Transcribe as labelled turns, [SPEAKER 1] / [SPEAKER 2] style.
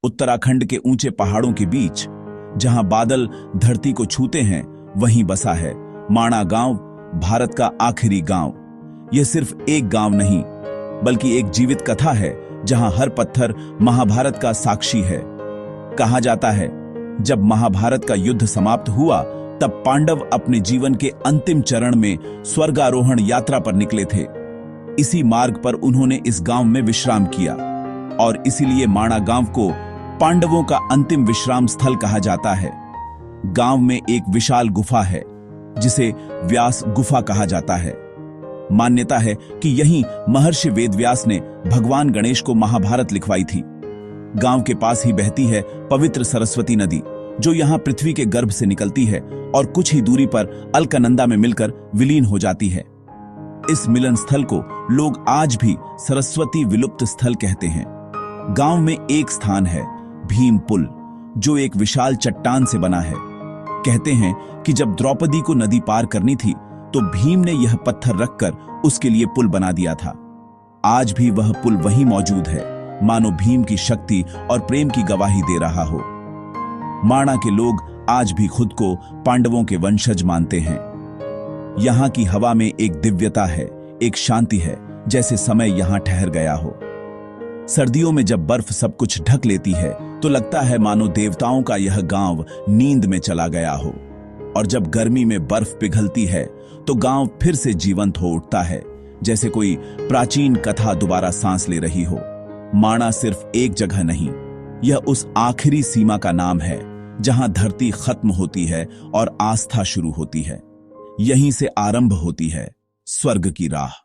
[SPEAKER 1] उत्तराखंड के ऊंचे पहाड़ों के बीच, जहां बादल धरती को छूते हैं, वहीं बसा है माणा गांव, भारत का आखिरी गांव। यह सिर्फ एक गांव नहीं, बल्कि एक जीवित कथा है जहां हर पत्थर महाभारत का साक्षी है। कहा जाता है, जब महाभारत का युद्ध समाप्त हुआ, तब पांडव अपने जीवन के अंतिम चरण में स्वर्गारोहण यात्रा पर निकले थे। इसी मार्ग पर उन्होंने इस गांव में विश्राम किया और इसीलिए माणा गांव को पांडवों का अंतिम विश्राम स्थल कहा जाता है। गांव में एक विशाल गुफा है जिसे व्यास गुफा कहा जाता है। मान्यता है कि यहीं महर्षि वेदव्यास ने भगवान गणेश को महाभारत लिखवाई थी। गांव के पास ही बहती है पवित्र सरस्वती नदी, जो यहां पृथ्वी के गर्भ से निकलती है और कुछ ही दूरी पर अलकनंदा में मिलकर विलीन हो जाती है। इस मिलन स्थल को लोग आज भी सरस्वती विलुप्त स्थल कहते हैं। गांव में एक स्थान है, भीम पुल, जो एक विशाल चट्टान से बना है। कहते हैं कि जब द्रौपदी को नदी पार करनी थी, तो भीम ने यह पत्थर रखकर उसके लिए पुल बना दिया था। आज भी वह पुल वहीं मौजूद है, मानो भीम की शक्ति और प्रेम की गवाही दे रहा हो। माणा के लोग आज भी खुद को पांडवों के वंशज मानते हैं। यहां की हवा में एक दिव्यता है, एक शांति है, जैसे समय यहां ठहर गया हो। सर्दियों में जब बर्फ सब कुछ ढक लेती है, तो लगता है मानो देवताओं का यह गांव नींद में चला गया हो। और जब गर्मी में बर्फ पिघलती है, तो गांव फिर से जीवंत हो उठता है, जैसे कोई प्राचीन कथा दोबारा सांस ले रही हो। माणा सिर्फ एक जगह नहीं, यह उस आखिरी सीमा का नाम है जहां धरती खत्म होती है और आस्था शुरू होती है। यहीं से आरंभ होती है स्वर्ग की राह।